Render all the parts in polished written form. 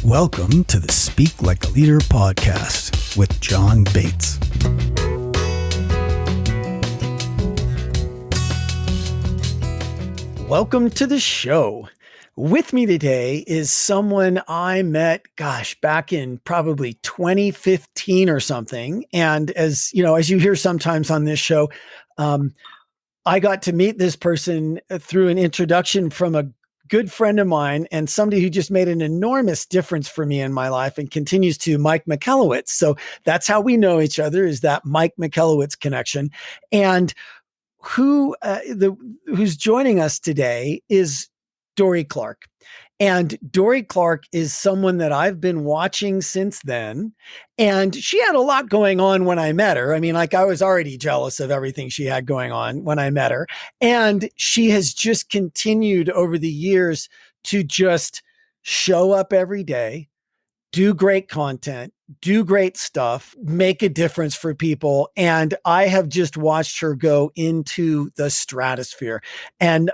Welcome to the Speak Like a Leader podcast with John Bates. Welcome to the show. With me today is someone I met, back in probably 2015 or something. And as you hear sometimes on this show, I got to meet this person through an introduction from a good friend of mine and somebody who just made an enormous difference for me in my life and continues to, Mike Michalowicz. So that's how we know each other, is that Mike Michalowicz connection. And who's joining us today is Dorie Clark. And Dorie Clark is someone that I've been watching since then. And she had a lot going on when I met her. I mean, I was already jealous of everything she had going on when I met her. And she has just continued over the years to just show up every day, do great content, do great stuff, make a difference for people. And I have just watched her go into the stratosphere. And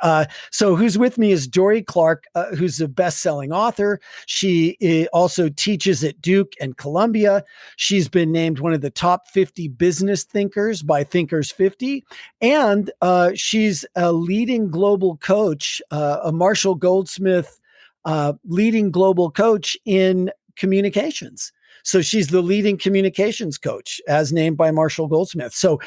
so who's with me is Dorie Clark, who's a best-selling author. She also teaches at Duke and Columbia. She's been named one of the top 50 business thinkers by Thinkers 50. And she's a leading global coach, a Marshall Goldsmith leading global coach in communications. So she's the leading communications coach as named by Marshall Goldsmith. So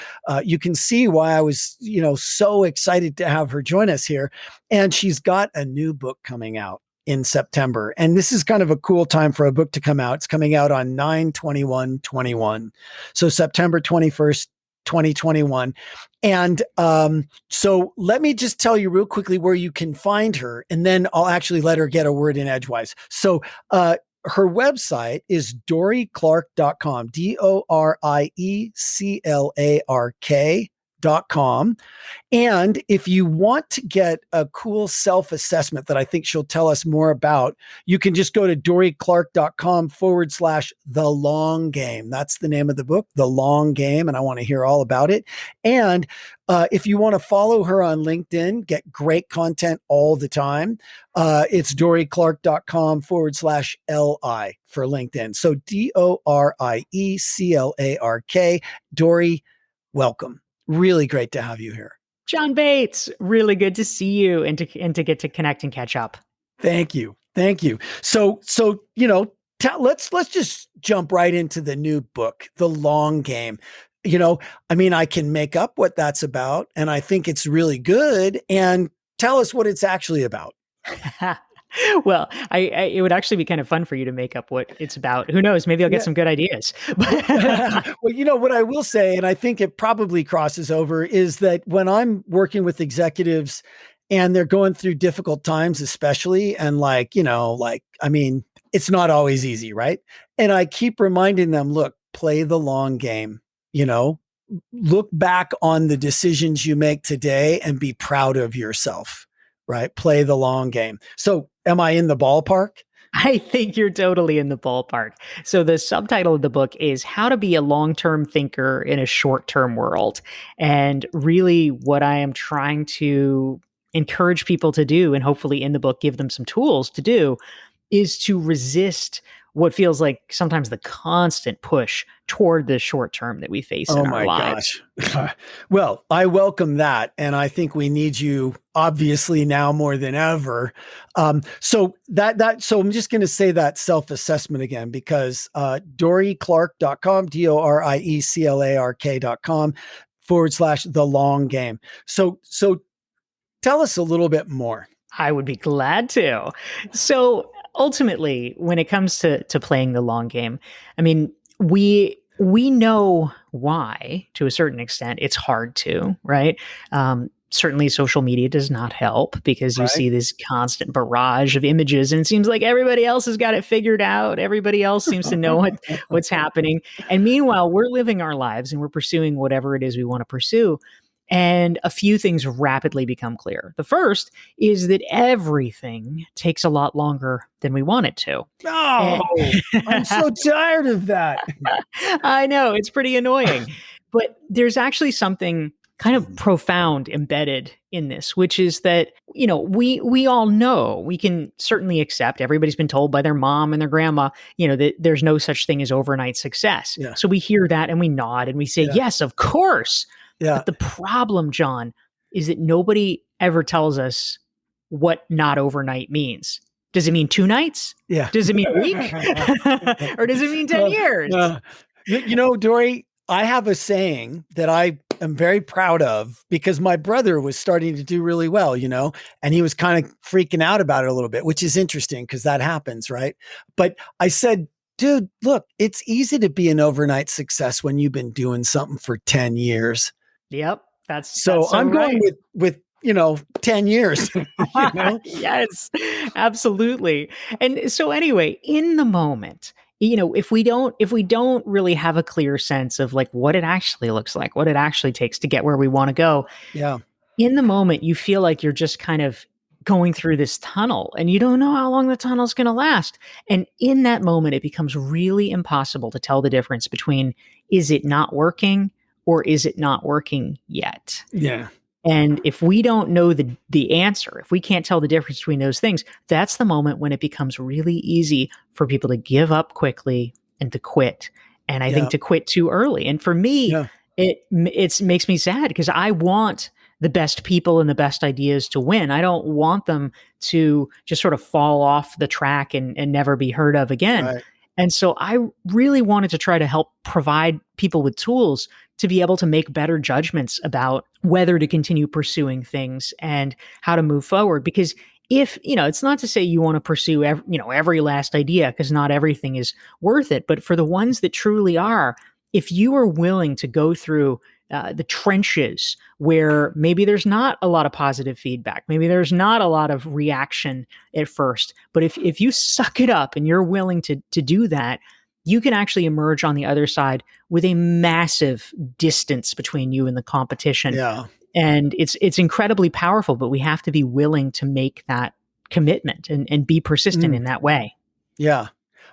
you can see why I was, so excited to have her join us here. And she's got a new book coming out in September. And this is kind of a cool time for a book to come out. It's coming out on 9/21/21. So September 21st, 2021. And so let me just tell you real quickly where you can find her, and then I'll actually let her get a word in edgewise. So her website is dorieclark.com, DORIECLARK.com. And if you want to get a cool self-assessment that I think she'll tell us more about, you can just go to dorieclark.com/The Long Game. That's the name of the book, The Long Game. And I want to hear all about it. And if you want to follow her on LinkedIn, get great content all the time. It's dorieclark.com/LI for LinkedIn. So DORIECLARK. Dorie, welcome. Really great to have you here. John Bates, really good to see you and to get to connect and catch up. Thank you. So let's just jump right into the new book, The Long Game. I can make up what that's about, and I think it's really good. And tell us what it's actually about. Well, it would actually be kind of fun for you to make up what it's about. Who knows? Maybe I'll get some good ideas. Well, what I will say, and I think it probably crosses over, is that when I'm working with executives and they're going through difficult times, especially, and it's not always easy, right? And I keep reminding them, look, play the long game, look back on the decisions you make today and be proud of yourself. Right? Play the long game. So am I in the ballpark? I think you're totally in the ballpark. So the subtitle of the book is How to Be a Long-Term Thinker in a Short-Term World. And really what I am trying to encourage people to do, and hopefully in the book give them some tools to do, is to resist what feels like sometimes the constant push toward the short term that we face in our lives. Gosh. Well, I welcome that. And I think we need you obviously now more than ever. So I'm just going to say that self-assessment again, because dorieclark.com, DORIECLARK.com /The Long Game. So tell us a little bit more. I would be glad to. So ultimately, when it comes to playing the long game, I mean, we know why, to a certain extent. It's hard to, right? Certainly social media does not help, because you see this constant barrage of images and it seems like everybody else has got it figured out. Everybody else seems to know what's happening. And meanwhile, we're living our lives and we're pursuing whatever it is we want to pursue. And a few things rapidly become clear. The first is that everything takes a lot longer than we want it to. Oh, I'm so tired of that. I know, it's pretty annoying. But there's actually something kind of profound embedded in this, which is that, we all know, we can certainly accept, everybody's been told by their mom and their grandma, that there's no such thing as overnight success. Yeah. So we hear that and we nod and we say, yes, of course. Yeah. But the problem, John, is that nobody ever tells us what not overnight means. Does it mean 2 nights? Yeah. Does it mean a week? Or does it mean 10 years? Dorie, I have a saying that I am very proud of because my brother was starting to do really well, and he was kind of freaking out about it a little bit, which is interesting because that happens, right? But I said, dude, look, it's easy to be an overnight success when you've been doing something for 10 years. Yep. That's I'm right. going with 10 years. Yes, absolutely. And so anyway, in the moment, if we don't really have a clear sense of like what it actually looks like, what it actually takes to get where we want to go. Yeah. In the moment, you feel like you're just kind of going through this tunnel and you don't know how long the tunnel's going to last. And in that moment, it becomes really impossible to tell the difference between, is it not working or is it not working yet? Yeah. And if we don't know the answer, if we can't tell the difference between those things, that's the moment when it becomes really easy for people to give up quickly and to quit. And I think to quit too early. And for me, it makes me sad because I want the best people and the best ideas to win. I don't want them to just sort of fall off the track and never be heard of again. Right. And so I really wanted to try to help provide people with tools to be able to make better judgments about whether to continue pursuing things and how to move forward. Because if, it's not to say you want to pursue every last idea, because not everything is worth it. But for the ones that truly are, if you are willing to go through the trenches where maybe there's not a lot of positive feedback, maybe there's not a lot of reaction at first, but if you suck it up and you're willing to do that, you can actually emerge on the other side with a massive distance between you and the competition. Yeah. And it's incredibly powerful, but we have to be willing to make that commitment and be persistent in that way. Yeah.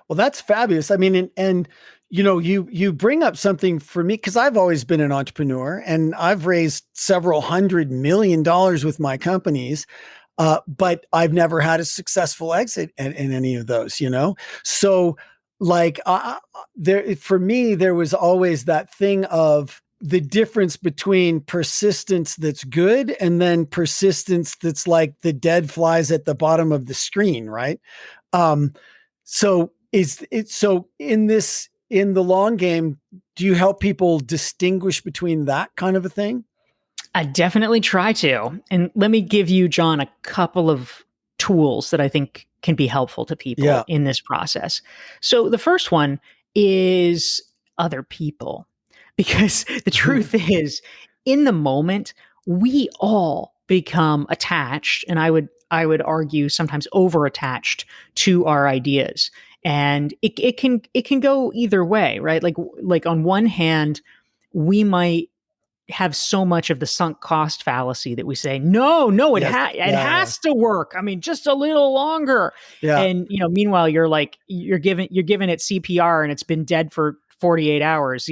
Well, that's fabulous. I mean, and you bring up something for me because I've always been an entrepreneur and I've raised several $100 million with my companies. But I've never had a successful exit in any of those, So like for me, there was always that thing of the difference between persistence that's good and then persistence that's like the dead flies at the bottom of the screen, right? So is it so in the long game, do you help people distinguish between that kind of a thing? I definitely try to. And let me give you, John, a couple of tools that I think can be helpful to people in this process. So the first one is other people, because the truth is, in the moment, we all become attached, and I would argue sometimes over-attached to our ideas. And it can go either way, right? Like on one hand, we might have so much of the sunk cost fallacy that we say, no, it has to work. I mean, just a little longer. Yeah. And, meanwhile, you're giving it CPR and it's been dead for 48 hours,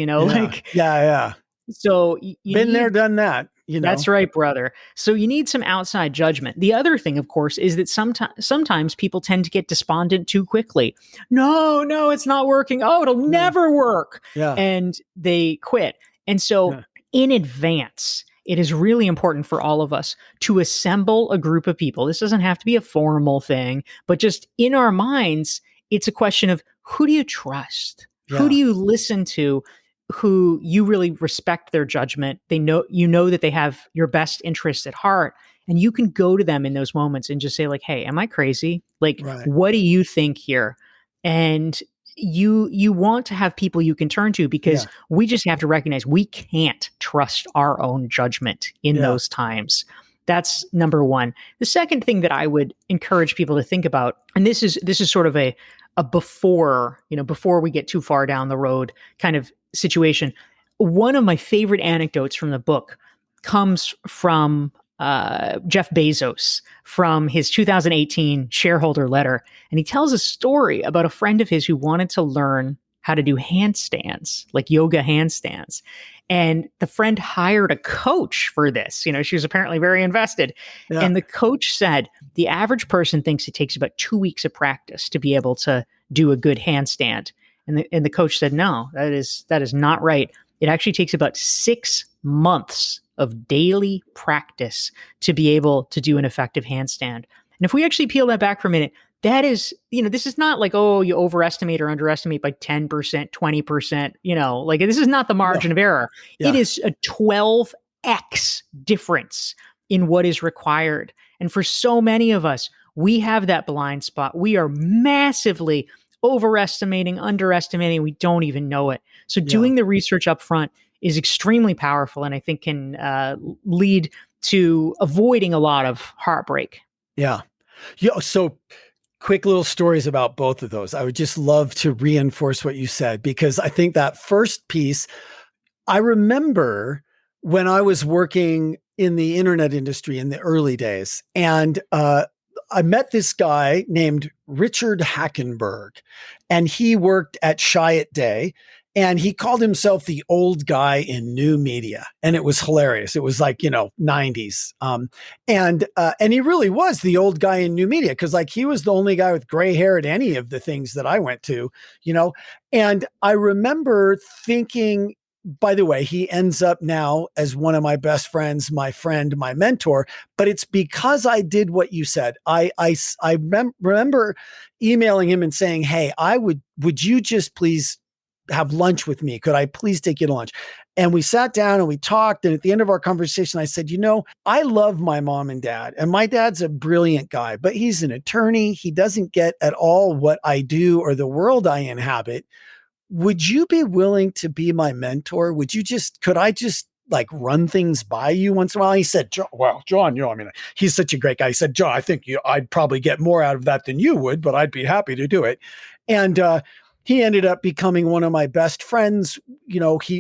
So been there, done that. That's right, brother. So you need some outside judgment. The other thing, of course, is that sometimes people tend to get despondent too quickly. No, it's not working. Oh, it'll never work. Yeah. And they quit. And so in advance, it is really important for all of us to assemble a group of people. This doesn't have to be a formal thing, but just in our minds, it's a question of who do you trust? Yeah. Who do you listen to? Who you really respect their judgment. They know, that they have your best interests at heart, and you can go to them in those moments and just say like, hey, am I crazy? Like, what do you think here? And you want to have people you can turn to, because we just have to recognize we can't trust our own judgment in those times. That's number one. The second thing that I would encourage people to think about, and this is sort of a before we get too far down the road kind of situation. One of my favorite anecdotes from the book comes from Jeff Bezos, from his 2018 shareholder letter. And he tells a story about a friend of his who wanted to learn how to do handstands, like yoga handstands. And the friend hired a coach for this. She was apparently very invested. Yeah. And the coach said the average person thinks it takes about 2 weeks of practice to be able to do a good handstand. And the coach said, no, that is not right. It actually takes about 6 months of daily practice to be able to do an effective handstand. And if we actually peel that back for a minute, that is, this is not like, oh, you overestimate or underestimate by 10%, 20%, like this is not the margin of error. Yeah. It is a 12x difference in what is required. And for so many of us, we have that blind spot. We are massively overestimating, underestimating. We don't even know it. So doing the research up front is extremely powerful, and I think can lead to avoiding a lot of heartbreak. Yeah. So quick little stories about both of those. I would just love to reinforce what you said, because I think that first piece, I remember when I was working in the internet industry in the early days, and I met this guy named Richard Hackenberg, and he worked at Chiat Day. And he called himself the old guy in new media. And it was hilarious. It was like, 90s. And he really was the old guy in new media, because like he was the only guy with gray hair at any of the things that I went to, And I remember thinking, by the way, he ends up now as one of my best friends, my friend, my mentor, but it's because I did what you said. I remember emailing him and saying, hey, would you just please have lunch with me? Could I please take you to lunch? And we sat down and we talked. And at the end of our conversation, I said, I love my mom and dad, and my dad's a brilliant guy, but he's an attorney. He doesn't get at all what I do or the world I inhabit. Would you be willing to be my mentor? Could I just like run things by you once in a while? He said, John, he's such a great guy. He said, John, I think I'd probably get more out of that than you would, but I'd be happy to do it. And, he ended up becoming one of my best friends.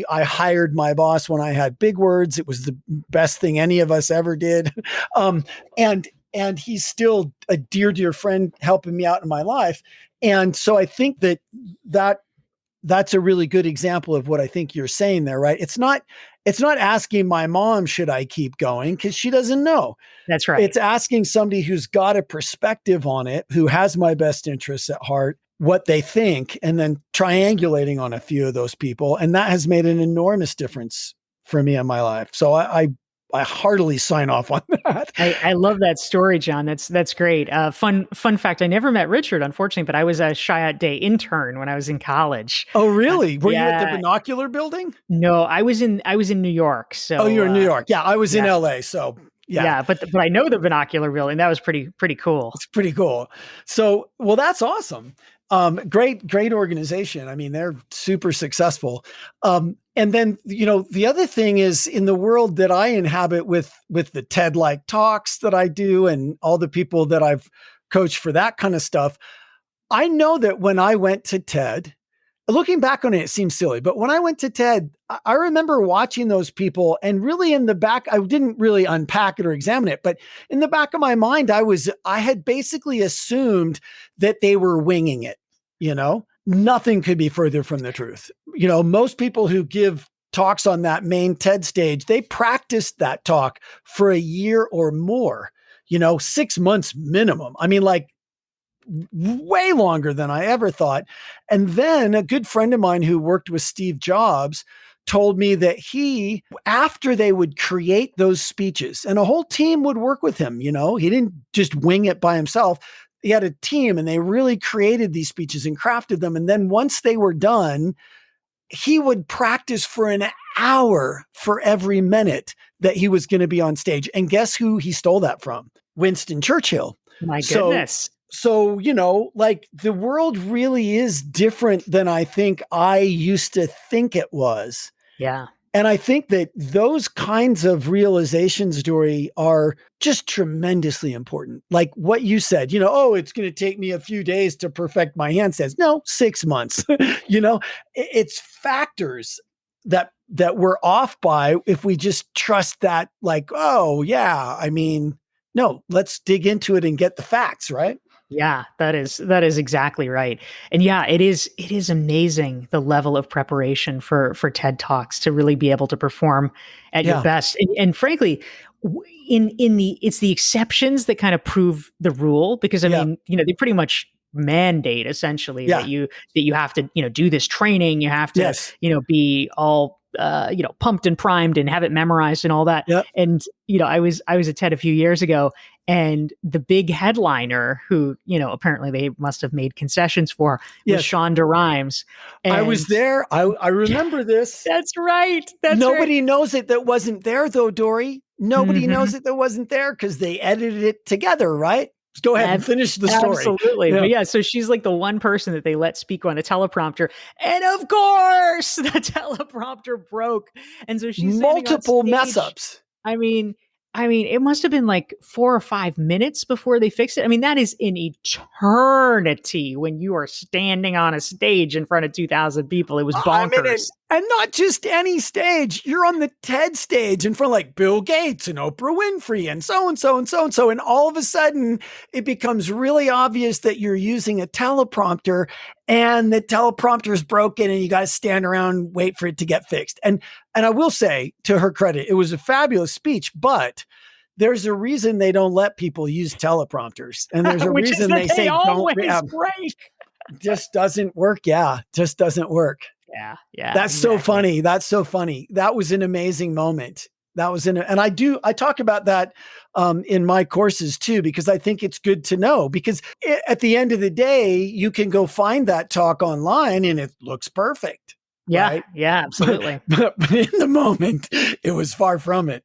I hired my boss when I had big words. It was the best thing any of us ever did. And he's still a dear, dear friend helping me out in my life. And so I think that's a really good example of what I think you're saying there, right? It's not asking my mom, should I keep going? Because she doesn't know. That's right. It's asking somebody who's got a perspective on it, who has my best interests at heart, what they think, and then triangulating on a few of those people. And that has made an enormous difference for me in my life. So I heartily sign off on that. I love that story, John. That's great. Fun fact. I never met Richard, unfortunately, but I was a Chiat Day intern when I was in college. Oh, really? Were you at the Binocular building? No, I was in New York. So you were in New York. Yeah, I was in LA. So yeah, but I know the Binocular building. That was pretty cool. It's pretty cool. So, well, that's awesome. Great organization. I mean, they're super successful. And then, the other thing is, in the world that I inhabit with the TED-like talks that I do and all the people that I've coached for that kind of stuff, I know that when I went to TED, looking back on it, it seems silly, but when I went to TED, I remember watching those people, and really in the back, I didn't really unpack it or examine it, but in the back of my mind, I had basically assumed that they were winging it. Nothing could be further from the truth. Most people who give talks on that main TED stage, they practiced that talk for a year or more, 6 months minimum. I mean, like way longer than I ever thought. And then a good friend of mine who worked with Steve Jobs told me that after they would create those speeches, and a whole team would work with him, he didn't just wing it by himself. He had a team, and they really created these speeches and crafted them. And then once they were done, he would practice for an hour for every minute that he was going to be on stage. And guess who he stole that from? Winston Churchill. My goodness. So, like the world really is different than I think I used to think it was. Yeah. And I think that those kinds of realizations, Dorie, are just tremendously important. Like what you said, it's going to take me a few days to perfect my handstands. No, 6 months. It's factors that we're off by if we just trust that, like, oh yeah, I mean, no, let's dig into it and get the facts, right? Yeah, that is exactly right. And yeah, it is amazing the level of preparation for TED Talks to really be able to perform at your Yeah. best. And frankly, in the it's the exceptions that kind of prove the rule, because I Yeah. mean, they pretty much mandate essentially Yeah. that you have to, do this training, you have to, Yes. be all pumped and primed and have it memorized and all that. Yep. And I was at TED a few years ago, and the big headliner, who, apparently they must have made concessions for, was Yes. Shonda Rhimes. I was And there. I remember this. that's right. That's right. Nobody knows it that wasn't there, though, Dorie. Nobody Mhm. knows it that wasn't there because they edited it together, right? Go ahead and Ab- finish the story. Absolutely. Yeah. But yeah, so she's like the one person that they let speak on a teleprompter. And of course, the teleprompter broke. And so she's standing on Multiple mess stage. ups. I mean, it must have been like 4 or 5 minutes before they fixed it. I mean, that is an eternity when you are standing on a stage in front of 2,000 people. It was I mean, bonkers. and not just any stage. You're on the TED stage in front of like Bill Gates and Oprah Winfrey and so and so and so and so. And all of a sudden, it becomes really obvious that you're using a teleprompter and the teleprompter is broken and you got to stand around, wait for it to get fixed. And I will say, to her credit, it was a fabulous speech, but there's a reason they don't let people use teleprompters. And there's a Which is reason that they say always don't. break. Just doesn't work. Yeah, just doesn't work. Yeah, yeah. That's so exactly. funny. That's so funny. That was an amazing moment. And I talk about that in my courses too, because I think it's good to know, because at the end of the day, you can go find that talk online and it looks perfect. Yeah, right? yeah, absolutely. But in the moment, it was far from it.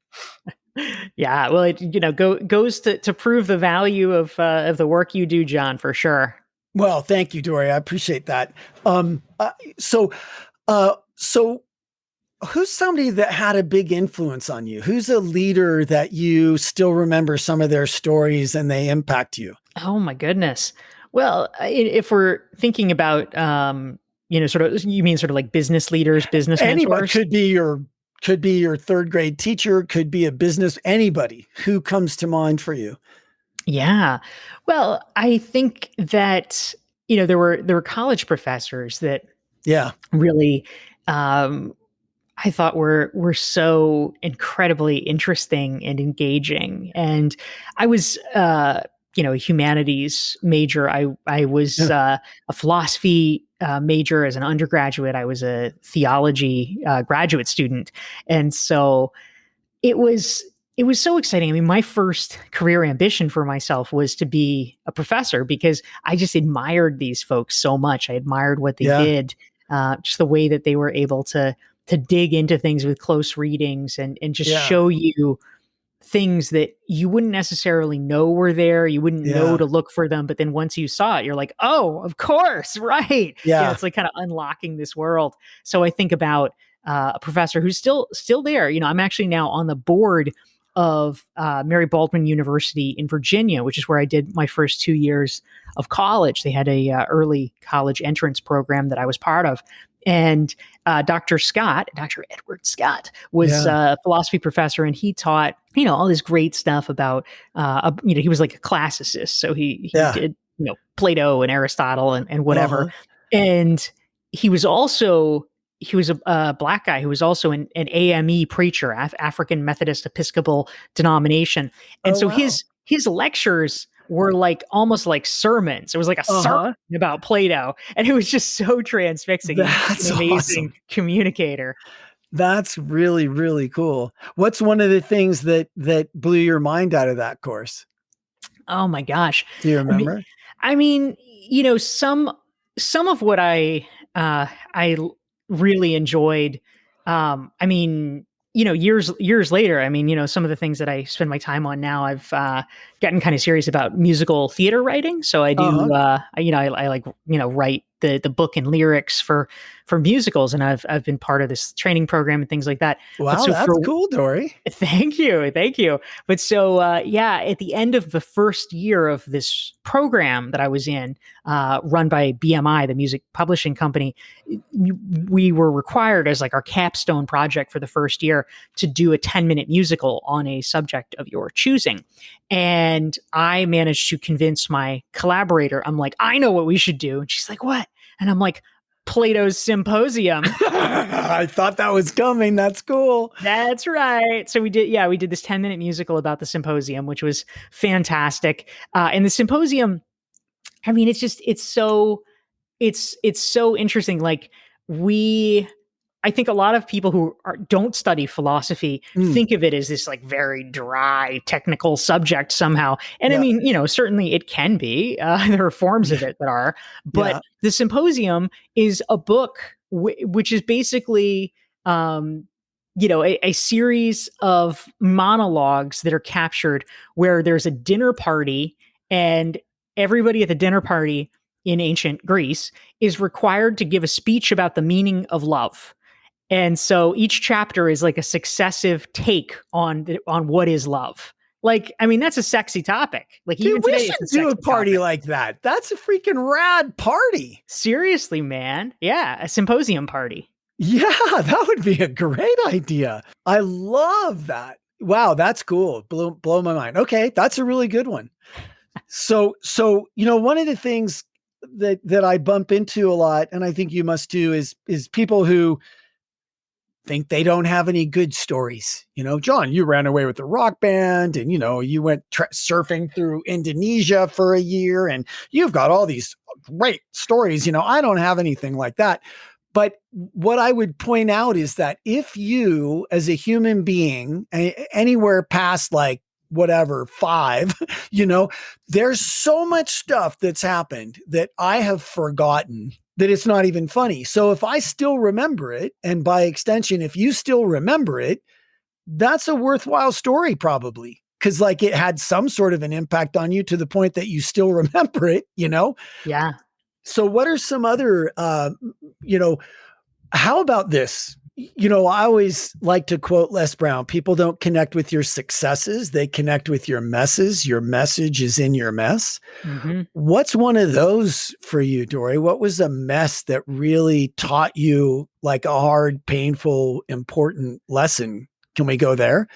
Yeah, well, it goes to prove the value of the work you do, John, for sure. Well, thank you, Dorie. I appreciate that. So who's somebody that had a big influence on you? Who's a leader that you still remember some of their stories and they impact you? Oh my goodness. Well, if we're thinking about, you mean sort of like business leaders, business Anybody mentors? could be your third grade teacher, could be a business, anybody who comes to mind for you. Yeah. Well, I think that, there were college professors that Yeah. really, I thought were so incredibly interesting and engaging. And I was, a humanities major. I was a philosophy major as an undergraduate. I was a theology graduate student, and so it was so exciting. I mean, my first career ambition for myself was to be a professor, because I just admired these folks so much. I admired what they did, just the way that they were able to dig into things with close readings and just show you things that you wouldn't necessarily know were there. You wouldn't know to look for them. But then once you saw it, you're like, oh, of course, right. Yeah. It's like kind of unlocking this world. So I think about a professor who's still there. I'm actually now on the board of Mary Baldwin University in Virginia, which is where I did my first 2 years of college. They had a early college entrance program that I was part of. And Dr. Edward Scott, was a philosophy professor, and he taught, all this great stuff about, he was like a classicist. So he did, Plato and Aristotle and whatever. And he was a black guy who was also an AME preacher, African Methodist Episcopal denomination. And so his lectures were like almost like sermons. It was like a sermon about Plato, and it was just so transfixing. That's an amazing communicator. That's really, really cool. What's one of the things that blew your mind out of that course? Oh my gosh. Do you remember? I mean, some of what I really enjoyed. Years later, some of the things that I spend my time on now, I've gotten kind of serious about musical theater writing. So I do, I like, write the book and lyrics for musicals, and I've been part of this training program and things like that. Wow, that's cool, Dorie. Thank you. But so, at the end of the first year of this program that I was in, run by BMI, the music publishing company, we were required as like our capstone project for the first year to do a 10-minute musical on a subject of your choosing. And I managed to convince my collaborator. I'm like, I know what we should do. And she's like, what? And I'm like, Plato's Symposium. I thought that was coming. That's cool. That's right. So we did this 10-minute musical about the symposium, which was fantastic. And the symposium, I mean, it's so interesting. Like I think a lot of people who don't study philosophy think of it as this like very dry technical subject somehow. And I mean, certainly it can be. There are forms of it that are, but the symposium is a book which is basically, a series of monologues that are captured where there's a dinner party and everybody at the dinner party in ancient Greece is required to give a speech about the meaning of love. And so each chapter is like a successive take on what is love. Like, I mean, that's a sexy topic. Like, dude, even we today, should it's a do a sexy party topic. like that. That's a freaking rad party. Seriously, man. Yeah, a symposium party. Yeah, that would be a great idea. I love that. Wow, that's cool. Blow my mind. Okay, that's a really good one. So one of the things that I bump into a lot, and I think you must too, is people who think they don't have any good stories. John, you ran away with the rock band and, you went surfing through Indonesia for a year and you've got all these great stories. I don't have anything like that. But what I would point out is that if you, as a human being, anywhere past like whatever, 5, there's so much stuff that's happened that I have forgotten that it's not even funny. So if I still remember it, and by extension, if you still remember it, that's a worthwhile story probably. Cause like it had some sort of an impact on you to the point that you still remember it, Yeah. So what are some other, how about this? I always like to quote Les Brown, people don't connect with your successes. They connect with your messes. Your message is in your mess. Mm-hmm. What's one of those for you, Dorie? What was a mess that really taught you like a hard, painful, important lesson? Can we go there?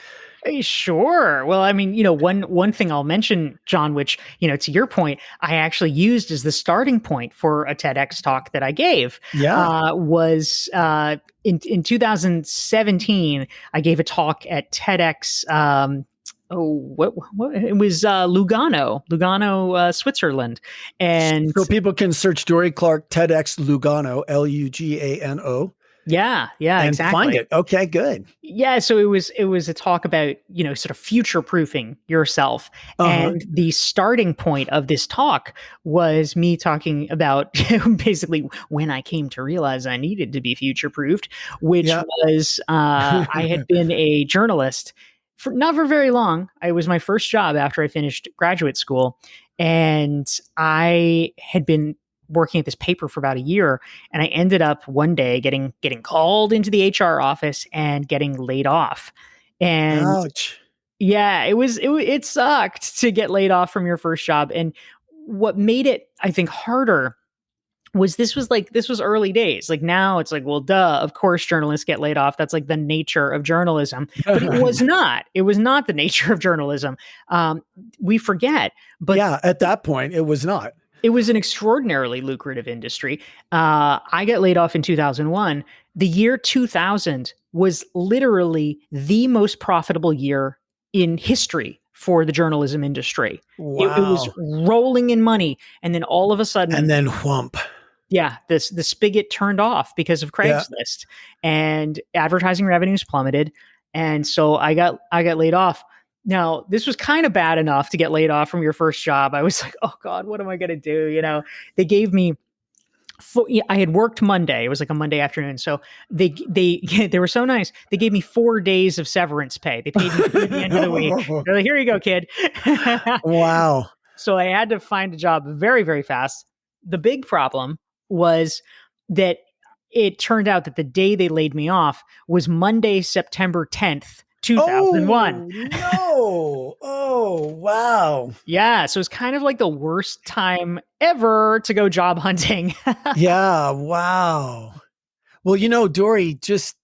Sure. Well, I mean, one thing I'll mention, John, which, to your point, I actually used as the starting point for a TEDx talk that I gave. Yeah. Was in 2017, I gave a talk at TEDx. It was Lugano, Switzerland. And so people can search Dorie Clark TEDx Lugano, Lugano. Yeah, and exactly. Find it. Okay, good. Yeah, so it was a talk about, sort of future-proofing yourself. And the starting point of this talk was me talking about basically when I came to realize I needed to be future-proofed, which was I had been a journalist for not for very long. It was my first job after I finished graduate school, and I had been working at this paper for about a year, and I ended up one day getting called into the HR office and getting laid off. And ouch. Yeah, it sucked to get laid off from your first job. And what made it, I think, harder was this was early days. Like now it's like, well, duh, of course journalists get laid off. That's like the nature of journalism. But it was not. It was not the nature of journalism. We forget. But yeah, at that point, it was not. It was an extraordinarily lucrative industry. I got laid off in 2001. The year 2000 was literally the most profitable year in history for the journalism industry. Wow. It was rolling in money. And then all of a sudden... And then whump. Yeah, the spigot turned off because of Craigslist. And advertising revenues plummeted. And so I got laid off. Now, this was kind of bad enough to get laid off from your first job. I was like, oh God, what am I going to do? They gave me, I had worked Monday. It was like a Monday afternoon. So they were so nice. They gave me 4 days of severance pay. They paid me at the end of the week. They're like, here you go, kid. Wow. So I had to find a job very, very fast. The big problem was that it turned out that the day they laid me off was Monday, September 10th. 2001. Oh, no. Oh, wow. Yeah. So it's kind of like the worst time ever to go job hunting. Yeah. Wow. Well, Dorie, just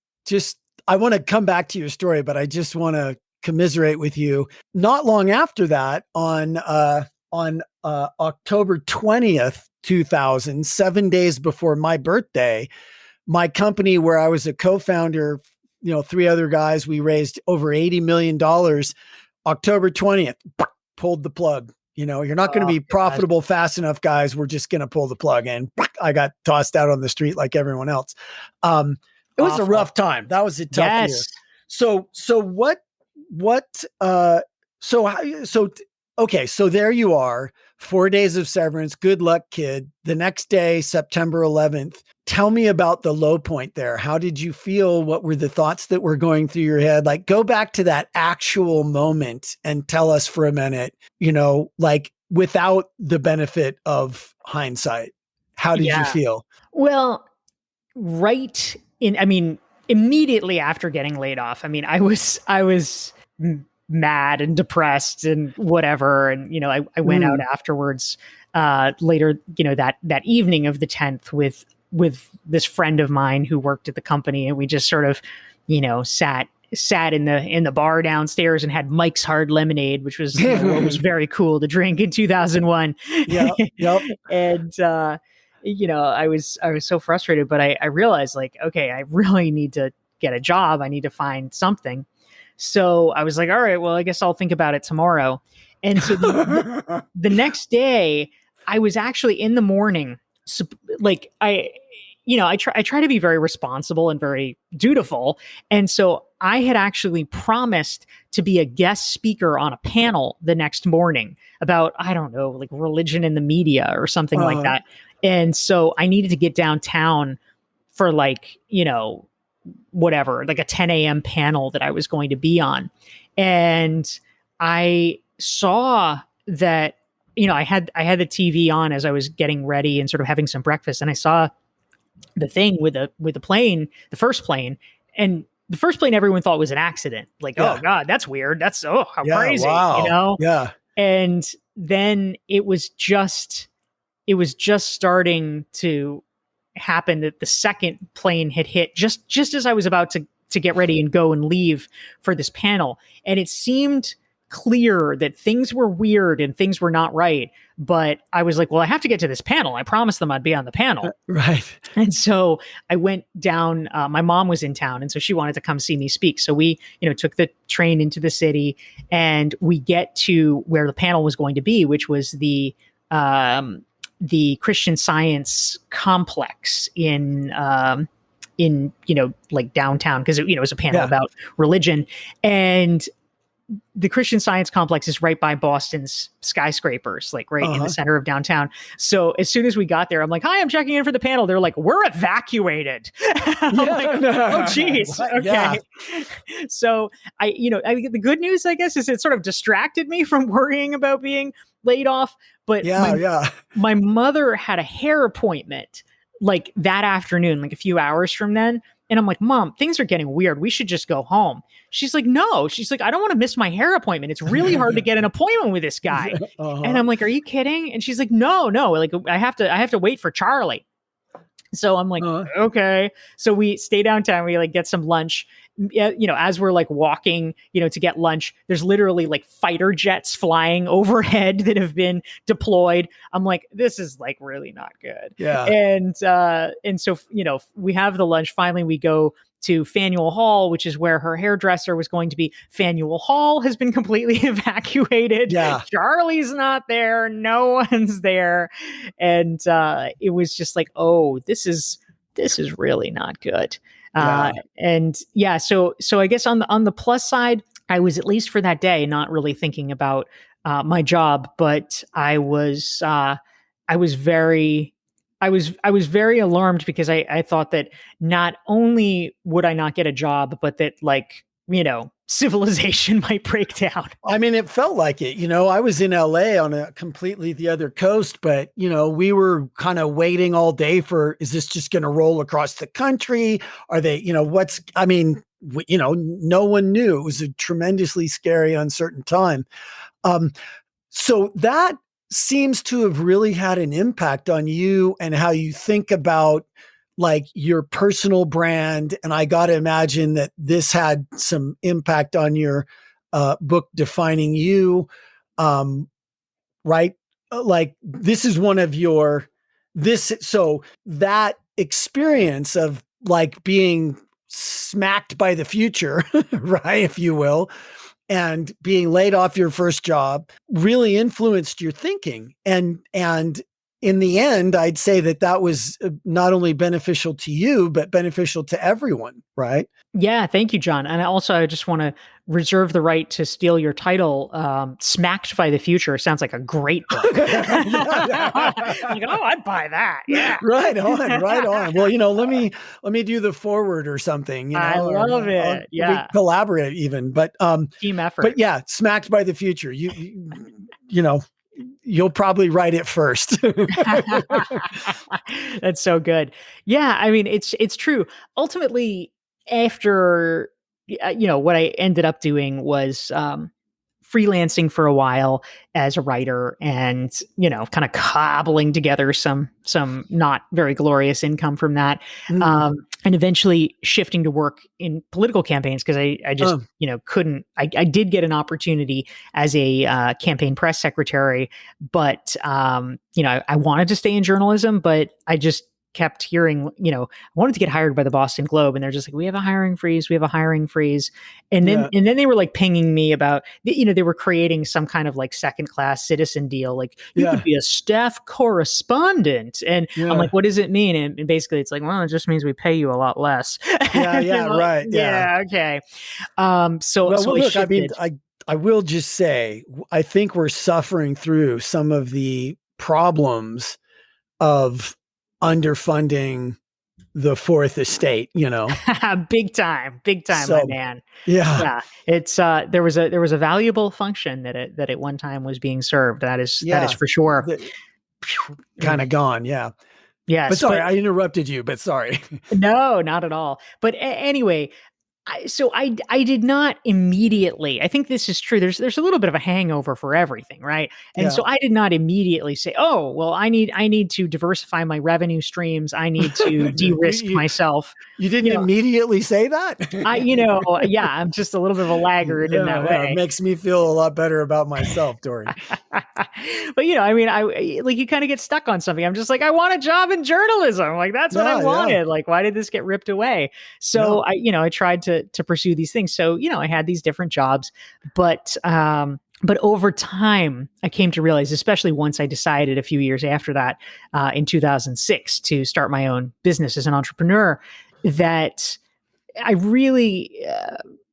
I want to come back to your story, but I just want to commiserate with you. Not long after that, on October 20th, 2000, 7 days before my birthday, my company where I was a co-founder, 3 other guys, we raised over $80 million. October 20th, pulled the plug. You're not going to be profitable fast enough, guys. We're just going to pull the plug. And I got tossed out on the street like everyone else. It was a rough time. That was a tough year. So there you are, 4 days of severance. Good luck, kid. The next day, September 11th. Tell me about the low point there. How did you feel? What were the thoughts that were going through your head? Like, go back to that actual moment and tell us for a minute, like without the benefit of hindsight. How did you feel? Well, immediately after getting laid off, I was mad and depressed and whatever. And, I went out afterwards, later, that evening of the 10th with this friend of mine who worked at the company. And we just sort of, sat in the bar downstairs and had Mike's Hard Lemonade, which was what was very cool to drink in 2001. Yep. And, I was so frustrated, but I realized, like, okay, I really need to get a job. I need to find something. So I was like, all right, well, I guess I'll think about it tomorrow. And so the next day, I was actually in the morning. So, like, I try to be very responsible and very dutiful. And so I had actually promised to be a guest speaker on a panel the next morning about, I don't know, like religion in the media or something like that. And so I needed to get downtown for like, whatever, like a 10 a.m. panel that I was going to be on. And I saw that, I had the TV on as I was getting ready and sort of having some breakfast. And I saw the thing with the plane, the first plane, and the first plane everyone thought was an accident. Like, oh God, that's weird. That's how crazy, wow. Yeah. And then it was just starting to happen that the second plane had hit just as I was about to get ready and go and leave for this panel. And it seemed clear that things were weird and things were not right. But I was like, well, I have to get to this panel. I promised them I'd be on the panel. Right. And so I went down, my mom was in town. And so she wanted to come see me speak. So we, took the train into the city and we get to where the panel was going to be, which was the Christian Science complex in like downtown, because it was a panel about religion. And the Christian Science complex is right by Boston's skyscrapers, like right in the center of downtown. So as soon as we got there, I'm like, hi, I'm checking in for the panel. They're like, we're evacuated. I'm like, oh geez. Okay. Yeah. So the good news, I guess, is it sort of distracted me from worrying about being laid off. But my mother had a hair appointment like that afternoon, like a few hours from then. And I'm like, Mom, things are getting weird. We should just go home. She's like, no. She's like, I don't want to miss my hair appointment. It's really hard to get an appointment with this guy. And I'm like, are you kidding? And she's like, no. Like I have to wait for Charlie. So I'm like, okay. So we stay downtown. We like get some lunch. As we're like walking, to get lunch, there's literally like fighter jets flying overhead that have been deployed. I'm like, this is like really not good. Yeah. And so, we have the lunch. Finally, we go to Faneuil Hall, which is where her hairdresser was going to be. Faneuil Hall has been completely evacuated. Yeah. Charlie's not there. No one's there. And it was just like, oh, this is really not good. So I guess on the plus side, I was, at least for that day, not really thinking about my job, but I was very alarmed, because I thought that not only would I not get a job, but that civilization might break down. I mean, it felt like it. I was in LA on a completely the other coast, but, we were kind of waiting all day for, is this just going to roll across the country? Are they, no one knew. It was a tremendously scary, uncertain time. So that seems to have really had an impact on you and how you think about like your personal brand. And I got to imagine that this had some impact on your book, Defining You, right? Like this is one of your so that experience of like being smacked by the future, right, if you will, and being laid off your first job really influenced your thinking. And in the end, I'd say that was not only beneficial to you, but beneficial to everyone, right? Yeah, thank you, John. And I just want to reserve the right to steal your title. Smacked by the Future sounds like a great book. Like, oh, I'd buy that. Yeah. Right on, right on. Well, let me do the forward or something, I love it. Yeah. We collaborate even, but team effort. But yeah, Smacked by the Future. You'll probably write it first. That's so good. Yeah, I mean, it's true. Ultimately, after what I ended up doing was freelancing for a while as a writer, and kind of cobbling together some not very glorious income from that, and eventually shifting to work in political campaigns because I just couldn't. I did get an opportunity as a campaign press secretary, but I wanted to stay in journalism, but I just kept hearing, I wanted to get hired by the Boston Globe, and they're just like, we have a hiring freeze. And then they were like pinging me about, they were creating some kind of like second class citizen deal. Like you could be a staff correspondent. And I'm like, what does it mean? And basically it's like, well, it just means we pay you a lot less. Yeah. Right. Yeah. Okay. Look, I mean, I will just say, I think we're suffering through some of the problems of underfunding the fourth estate, big time, my man. Yeah. It's there was a valuable function that at one time was being served. That is for sure. Kind of gone. Yeah. Yes. But sorry, I interrupted you, but sorry. No, not at all. But anyway, I did not immediately. I think this is true. There's a little bit of a hangover for everything, right? And so I did not immediately say, "Oh, well, I need to diversify my revenue streams. I need to de-risk myself." You didn't immediately say that? Yeah, I'm just a little bit of a laggard in that way. It makes me feel a lot better about myself, Dorie. But I mean, you kind of get stuck on something. I'm just like, I want a job in journalism. Like that's what I wanted. Yeah. Like, why did this get ripped away? So I tried to pursue these things. So, I had these different jobs, but over time I came to realize, especially once I decided a few years after that, in 2006 to start my own business as an entrepreneur, that I really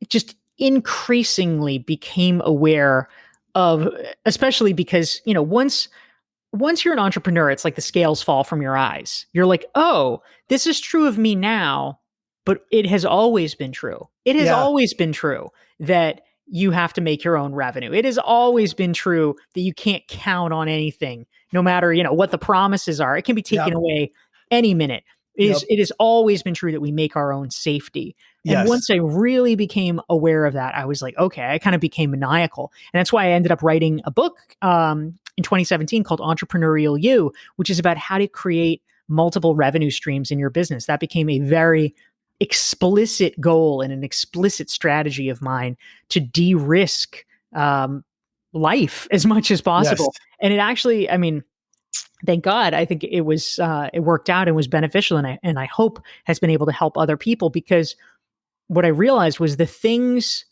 just increasingly became aware of, especially because, once you're an entrepreneur, it's like the scales fall from your eyes. You're like, oh, this is true of me now, but it has always been true. It has always been true that you have to make your own revenue. It has always been true that you can't count on anything, no matter, what the promises are. It can be taken away any minute. It has always been true that we make our own safety. And once I really became aware of that, I was like, okay, I kind of became maniacal. And that's why I ended up writing a book in 2017 called Entrepreneurial You, which is about how to create multiple revenue streams in your business. That became a very explicit goal and an explicit strategy of mine to de-risk life as much as possible. Yes. And it actually, I mean, thank God, I think it was it worked out and was beneficial, and I hope has been able to help other people, because what I realized was the things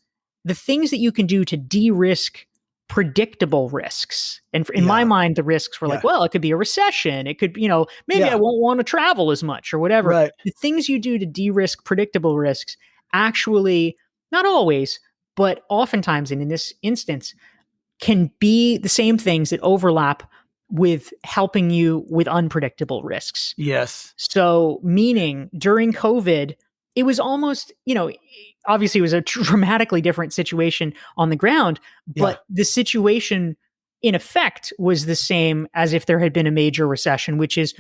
that you can do to de-risk predictable risks. And in my mind, the risks were like, well, it could be a recession. It could, maybe I won't want to travel as much or whatever. Right. The things you do to de-risk predictable risks actually, not always, but oftentimes, and in this instance, can be the same things that overlap with helping you with unpredictable risks. Yes. So meaning during COVID, it was almost, obviously it was a dramatically different situation on the ground, but the situation in effect was the same as if there had been a major recession, which is,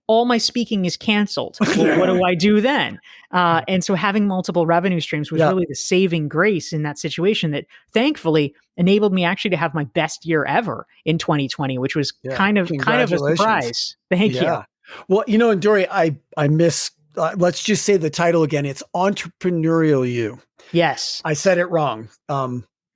all my speaking is canceled. Well, what do I do then? And so having multiple revenue streams was really the saving grace in that situation that thankfully enabled me actually to have my best year ever in 2020, which was kind of a surprise. Thank you. Well, and Dorie, I miss, let's just say the title again. It's Entrepreneurial You. Yes. I said it wrong.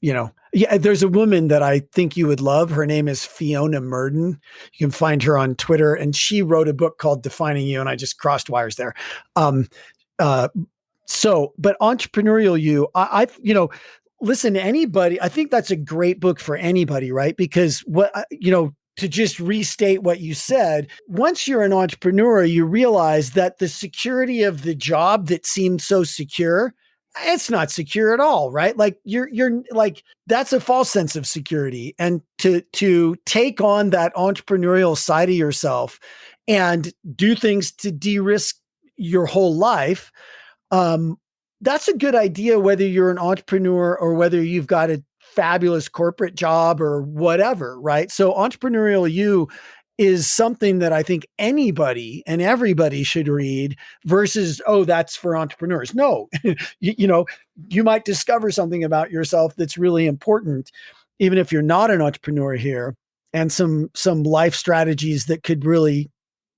Yeah, there's a woman that I think you would love. Her name is Fiona Murden. You can find her on Twitter, and she wrote a book called Defining You, and I just crossed wires there. Um, uh, but Entrepreneurial You, listen, anybody, I think that's a great book for anybody, right? Because to just restate what you said, once you're an entrepreneur, you realize that the security of the job that seemed so secure, it's not secure at all, right? Like you're like, that's a false sense of security. And to take on that entrepreneurial side of yourself and do things to de-risk your whole life, that's a good idea, whether you're an entrepreneur or whether you've got a fabulous corporate job or whatever, right? So Entrepreneurial You is something that I think anybody and everybody should read versus, oh, that's for entrepreneurs. No, you might discover something about yourself that's really important, even if you're not an entrepreneur here, and some life strategies that could really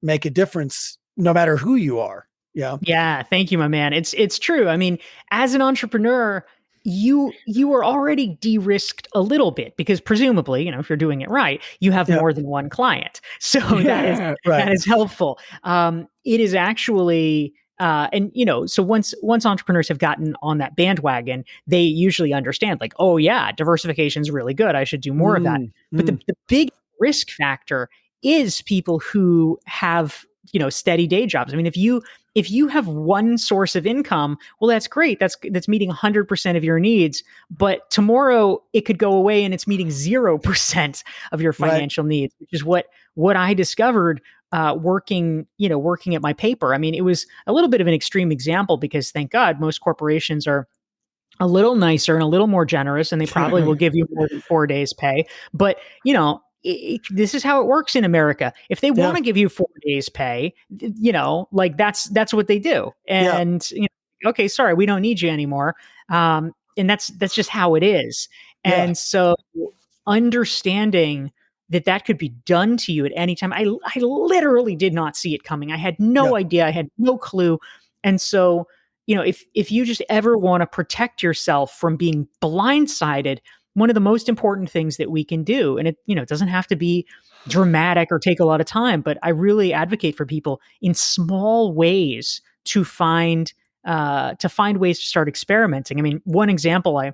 make a difference no matter who you are. Yeah. Yeah. Thank you, my man. It's true. I mean, as an entrepreneur, you are already de-risked a little bit because presumably, if you're doing it right, you have more than one client. So that is helpful. It is actually, so once entrepreneurs have gotten on that bandwagon, they usually understand like, oh yeah, diversification is really good. I should do more of that. But the big risk factor is people who have, steady day jobs. I mean, if you have one source of income, well, that's great. That's meeting 100% of your needs. But tomorrow it could go away and it's meeting 0% of your financial needs, which is what I discovered working at my paper. I mean, it was a little bit of an extreme example because thank God most corporations are a little nicer and a little more generous, and they probably will give you more than 4 days pay. But, this is how it works in America. If they want to give you 4 days pay, like that's what they do. And, okay, sorry, we don't need you anymore. And that's just how it is. And so understanding that could be done to you at any time. I literally did not see it coming. I had no idea. I had no clue. And so, if you just ever want to protect yourself from being blindsided, one of the most important things that we can do, and it doesn't have to be dramatic or take a lot of time, but I really advocate for people in small ways to find ways to start experimenting. I mean, one example I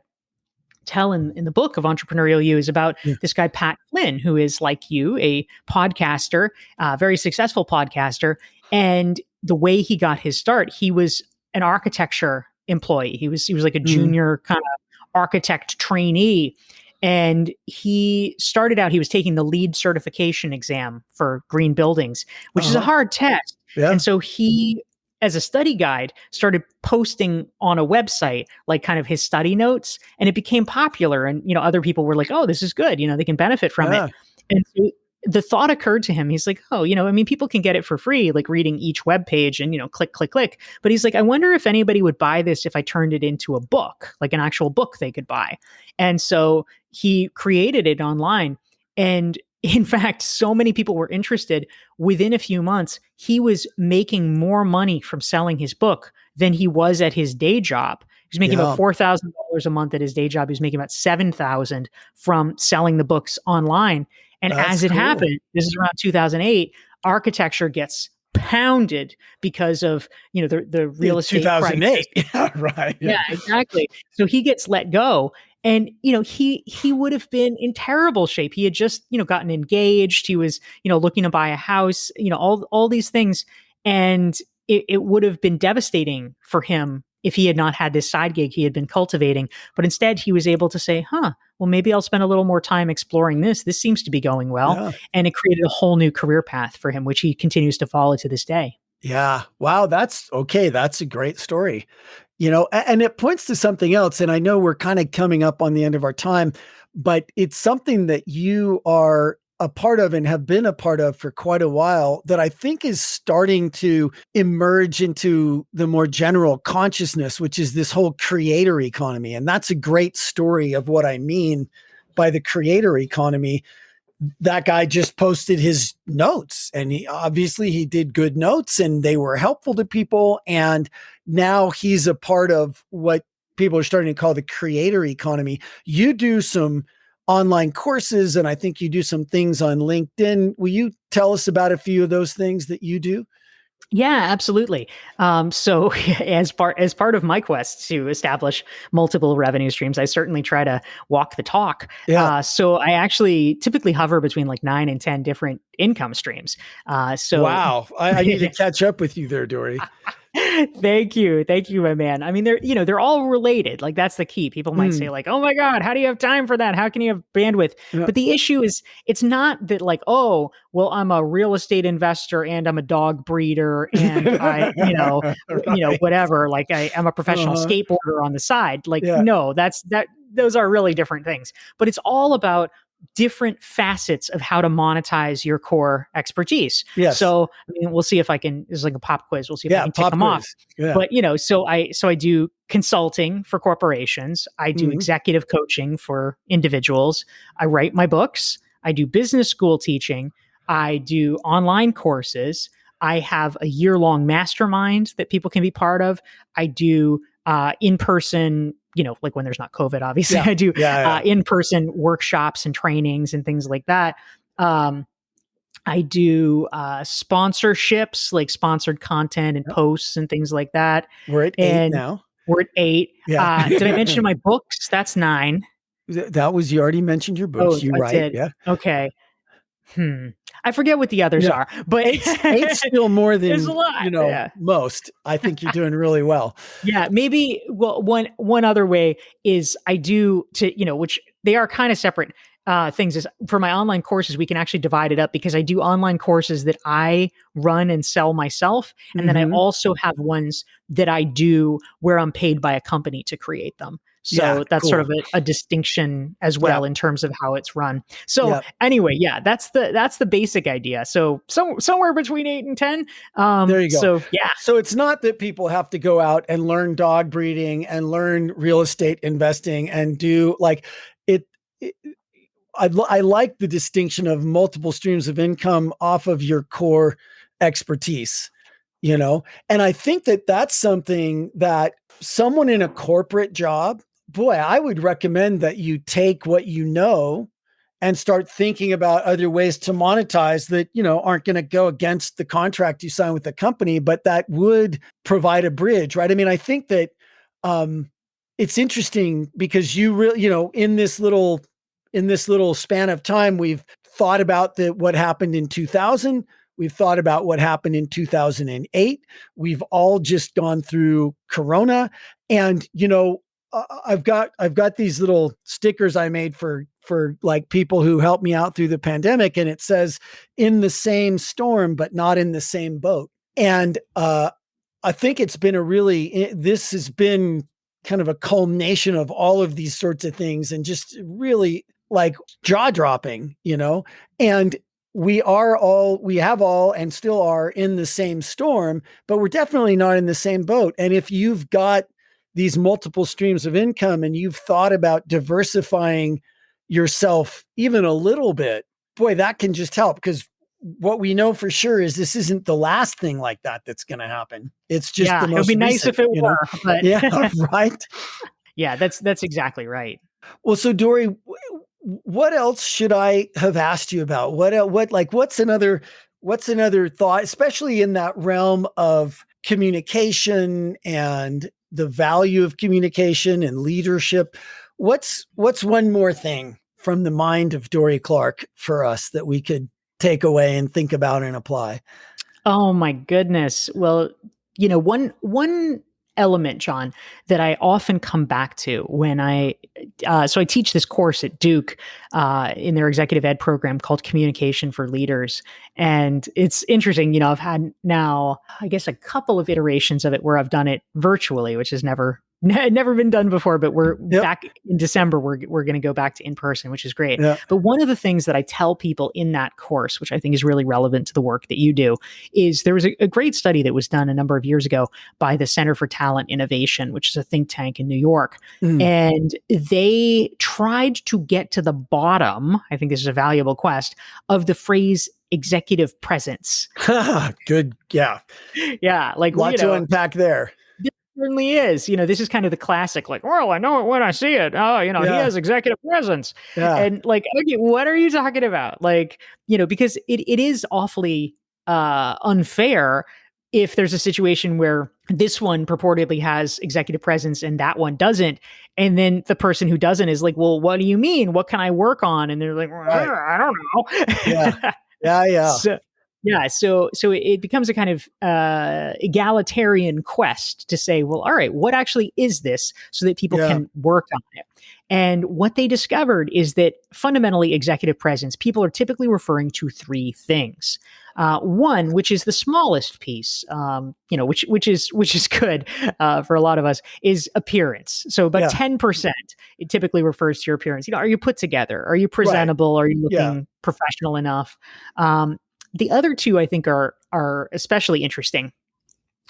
tell in the book of Entrepreneurial You is about this guy, Pat Flynn, who is like you, a podcaster, very successful podcaster. And the way he got his start, he was an architecture employee. He was like a junior kind of architect trainee. And he started out, he was taking the LEED certification exam for green buildings, which is a hard test. Yeah. And so he, as a study guide, started posting on a website, like kind of his study notes, and it became popular. And, other people were like, oh, this is good. They can benefit from it. And so the thought occurred to him. He's like, oh, people can get it for free, like reading each web page and, click, click, click. But he's like, I wonder if anybody would buy this if I turned it into a book, like an actual book they could buy. And so he created it online. And in fact, so many people were interested. Within a few months, he was making more money from selling his book than he was at his day job. He was making about $4,000 a month at his day job. He was making about $7,000 from selling the books online. And as it happened, this is around 2008, architecture gets pounded because of, the real estate 2008. Crisis. Yeah, right. Yeah, exactly. So he gets let go. And, he would have been in terrible shape. He had just, gotten engaged. He was, looking to buy a house, all these things. And it would have been devastating for him if he had not had this side gig he had been cultivating. But instead, he was able to say, well, maybe I'll spend a little more time exploring this. This seems to be going well. Yeah. And it created a whole new career path for him, which he continues to follow to this day. Yeah. Wow. That's okay. That's a great story. And it points to something else. And I know we're kind of coming up on the end of our time, but it's something that you are a part of and have been a part of for quite a while that I think is starting to emerge into the more general consciousness, which is this whole creator economy. And that's a great story of what I mean by the creator economy. That guy just posted his notes, and he did good notes and they were helpful to people. And now he's a part of what people are starting to call the creator economy. You do some online courses, and I think you do some things on LinkedIn. Will you tell us about a few of those things that you do? Yeah, absolutely. So as part of my quest to establish multiple revenue streams, I certainly try to walk the talk. Yeah. So I actually typically hover between like 9 and 10 different income streams. So Wow. I need to catch up with you there, Dorie. Thank you, my man. I mean, they're all related. Like that's the key. People might say like, "Oh my God, how do you have time for that? How can you have bandwidth?" Yeah. But the issue is, it's not that like, oh, well, I'm a real estate investor and I'm a dog breeder and I, Right. whatever. Like I'm a professional skateboarder on the side. Like, Yeah. no, those are really different things. But it's all about different facets of how to monetize your core expertise. Yes. So, I mean, we'll see if I can, this is like a pop quiz. We'll see if I Yeah. can tick Pop them off. quiz. Yeah. But, so I do consulting for corporations. I do executive coaching for individuals. I write my books. I do business school teaching. I do online courses. I have a year-long mastermind that people can be part of. I do in-person, like when there's not COVID, obviously. I do in-person workshops and trainings and things like that. I do sponsorships, like sponsored content and posts and things like that. We're at 8 now. We're at 8. Yeah. Did I mention my books? That's 9. That was, you already mentioned your books. Oh, You I write. did. Yeah. Okay. I forget what the others are, but eight's still more than, there's a lot. most. I think you're doing really well. Yeah, maybe. Well, one other way is I do which they are kind of separate things. Is for my online courses, we can actually divide it up because I do online courses that I run and sell myself, and then I also have ones that I do where I'm paid by a company to create them. So that's sort of a distinction as well in terms of how it's run. So anyway, that's the basic idea. So somewhere between 8 and 10. There you go. So So it's not that people have to go out and learn dog breeding and learn real estate investing and do like it I like the distinction of multiple streams of income off of your core expertise, and I think that that's something that someone in a corporate job, boy, I would recommend that you take what you know and start thinking about other ways to monetize that, aren't going to go against the contract you sign with the company, but that would provide a bridge, right? I mean, I think that it's interesting because you really, in this little span of time, we've thought about what happened in 2000. We've thought about what happened in 2008. We've all just gone through Corona, and I've got these little stickers I made for like people who helped me out through the pandemic, and it says "in the same storm, but not in the same boat." And I think it's been this has been kind of a culmination of all of these sorts of things, and just really like jaw dropping, and we have all and still are in the same storm, but we're definitely not in the same boat. And if you've got these multiple streams of income and you've thought about diversifying yourself even a little bit, boy, that can just help, because what we know for sure is this isn't the last thing like that that's going to happen. It's just the most it would be nice recent, if it were, but yeah, right. Yeah, that's exactly right. Well, so Dorie, what else should I have asked you about? What's another thought, especially in that realm of communication and the value of communication and leadership? What's one more thing from the mind of Dorie Clark for us that we could take away and think about and apply? Oh my goodness. Well, one element, John, that I often come back to when I teach this course at Duke in their executive ed program called Communication for Leaders. And it's interesting, I've had now, I guess, a couple of iterations of it where I've done it virtually, which has never been done before, but we're back in December. We're going to go back to in person, which is great. Yep. But one of the things that I tell people in that course, which I think is really relevant to the work that you do, is there was a great study that was done a number of years ago by the Center for Talent Innovation, which is a think tank in New York. And they tried to get to the bottom, I think this is a valuable quest, of the phrase executive presence. Good. Yeah. Yeah. Like, lots to unpack there. certainly is. This is kind of the classic, like, well, I know it when I see it. Oh, he Yeah. has executive presence. Yeah. And like, okay, what are you talking about? Like, because it is awfully unfair if there's a situation where this one purportedly has executive presence and that one doesn't. And then the person who doesn't is like, well, what do you mean? What can I work on? And they're like, well, Right. I don't Yeah. know. Yeah. Yeah. So it becomes a kind of egalitarian quest to say, well, all right, what actually is this, so that people Yeah. can work on it? And what they discovered is that fundamentally, executive presence, people are typically referring to three things. One, which is the smallest piece, which is good for a lot of us, is appearance. So about Yeah. 10%, it typically refers to your appearance. Are you put together? Are you Right. presentable? Are you Yeah. looking professional enough? The other two, I think, are especially interesting.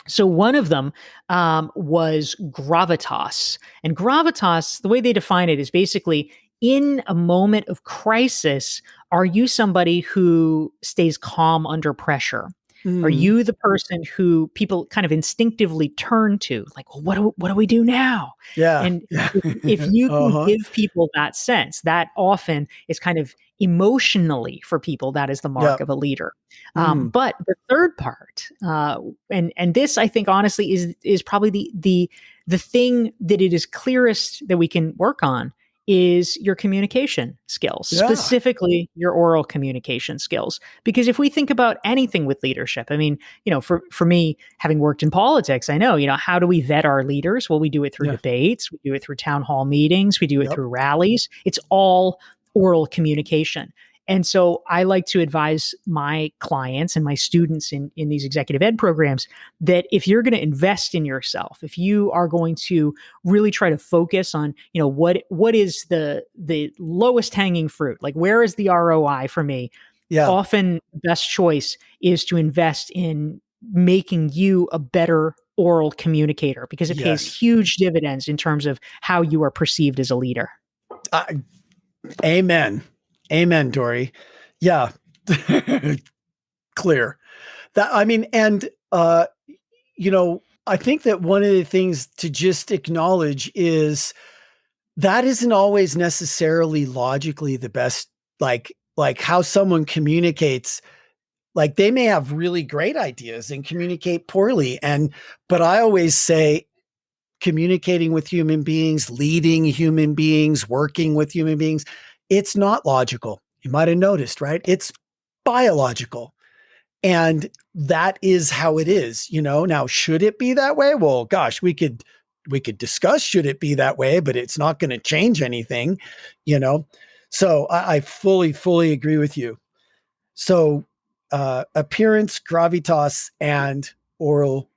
So one of them was gravitas. And gravitas, the way they define it is basically, in a moment of crisis, are you somebody who stays calm under pressure? Are Mm. you the person who people kind of instinctively turn to? Like, well, what do we do now? Yeah. And Yeah. if you can Uh-huh. give people that sense, that often is kind of emotionally, for people, that is the mark Yeah. of a leader. Mm. But the third part, and this, I think, honestly, is probably the thing that it is clearest that we can work on, is your communication skills, Yeah. specifically your oral communication skills. Because if we think about anything with leadership, I mean, for me, having worked in politics, I know, how do we vet our leaders? Well, we do it through Yeah. debates, we do it through town hall meetings, we do it Yep. through rallies. It's all oral communication. And so I like to advise my clients and my students in these executive ed programs that if you're going to invest in yourself, if you are going to really try to focus on, what is the lowest hanging fruit, like where is the ROI for me? Yeah. Often the best choice is to invest in making you a better oral communicator, because it pays Yes. huge dividends in terms of how you are perceived as a leader. Amen. Amen, Dorie. Yeah. Clear. And I think that one of the things to just acknowledge is that isn't always necessarily logically the best, like how someone communicates. Like, they may have really great ideas and communicate poorly. But I always say, communicating with human beings, leading human beings, working with human beings, it's not logical. You might have noticed, right? It's biological. And that is how it is, Now, should it be that way? Well, gosh, we could discuss, should it be that way, but it's not going to change anything, So I fully agree with you. So appearance, gravitas, and oral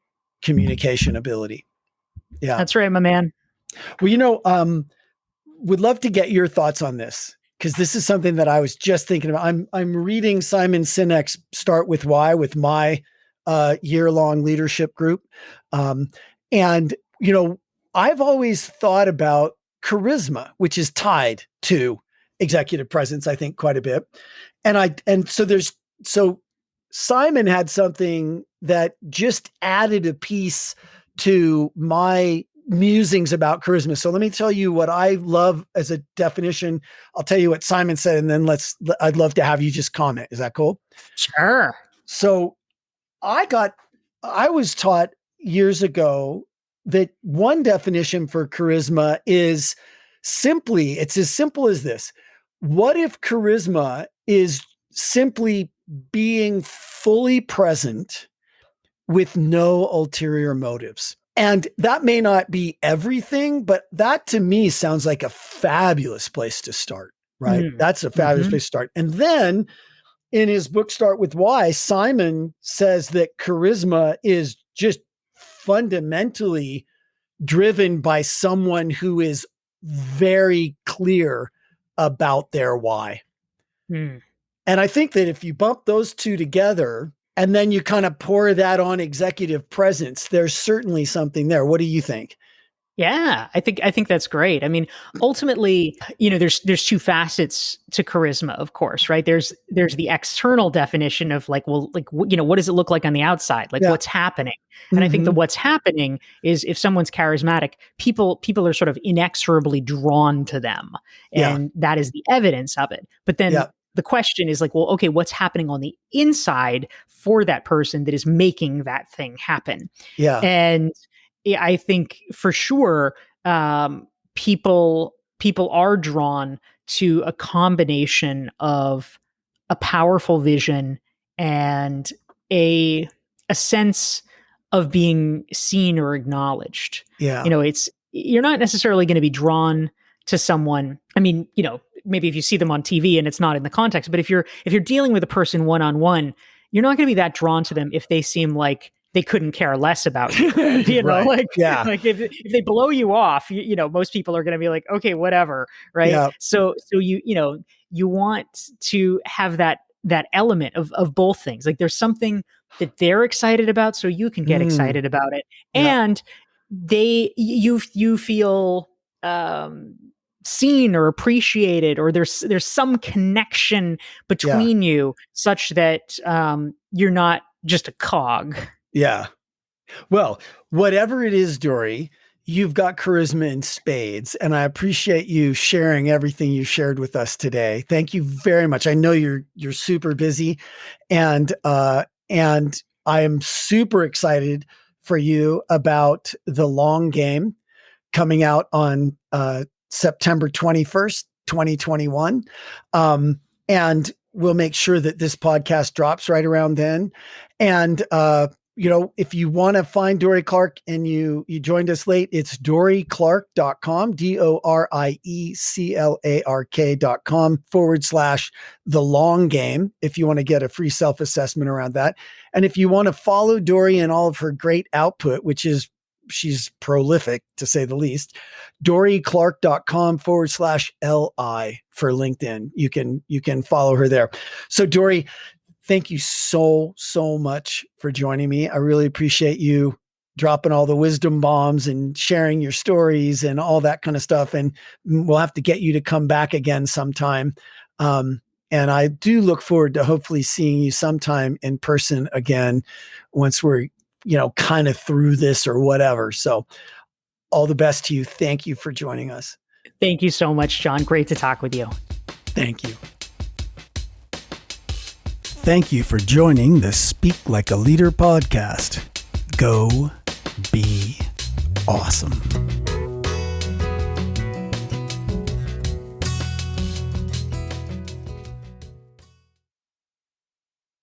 communication ability. Yeah. That's right, my man. Well, would love to get your thoughts on this, because this is something that I was just thinking about. I'm reading Simon Sinek's Start With Why with my year-long leadership group. And I've always thought about charisma, which is tied to executive presence, I think, quite a bit. So Simon had something that just added a piece to my musings about charisma. So let me tell you what I love as a definition. I'll tell you what Simon said, and then I'd love to have you just comment. Is that cool? Sure. So I was taught years ago that one definition for charisma is it's as simple as this. What if charisma is simply being fully present with no ulterior motives? And that may not be everything, but that to me sounds like a fabulous place to start, right? That's a fabulous place to start. And then in his book, Start With Why, Simon says that charisma is just fundamentally driven by someone who is very clear about their why. And I think that if you bump those two together and then you kind of pour that on executive presence, there's certainly something there. What do you think? Yeah, I think that's great. I mean, ultimately, there's two facets to charisma, of course, right? There's the external definition of like, well, like what does it look like on the outside? Like Yeah. what's happening? And I think that Hmm. what's happening is if someone's charismatic, people are sort of inexorably drawn to them, Yeah. and that is the evidence of it. But then Yeah. the question is like, well, okay, what's happening on the inside for that person that is making that thing happen? Yeah. And yeah, I think for sure, people are drawn to a combination of a powerful vision and a a sense of being seen or acknowledged. Yeah. It's you're not necessarily going to be drawn to someone. I mean, maybe if you see them on TV and it's not in the context, but if you're dealing with a person one on one, you're not going to be that drawn to them if they seem like they couldn't care less about you. Right. Like Yeah. like if they blow you off, most people are going to be like, okay, whatever, right? Yeah. So you want to have that element of both things. Like there's something that they're excited about, so you can get Mm. excited about it, Yeah. and you feel um seen or appreciated, or there's some connection Yeah. between you such that you're not just a cog. Yeah. Well, whatever it is, Dorie, you've got charisma in spades, and I appreciate you sharing everything you shared with us today. Thank you very much. I know you're super busy, and I am super excited for you about the long game coming out on September 21st, 2021. And we'll make sure that this podcast drops right around then. And if you want to find Dorie Clark and you joined us late, it's dorieclark.com, DORIECLARK.com/the long game. If you want to get a free self-assessment around that. And if you want to follow Dorie and all of her great output, which is she's prolific to say the least, dorieclark.com/LI for LinkedIn. You can follow her there. So Dorie, thank you so much for joining me. I really appreciate you dropping all the wisdom bombs and sharing your stories and all that kind of stuff. And we'll have to get you to come back again sometime. And I do look forward to hopefully seeing you sometime in person again once we're, kind of through this or whatever. So all the best to you. Thank you for joining us. Thank you so much, John. Great to talk with you. Thank you. Thank you for joining the Speak Like a Leader podcast. Go be awesome.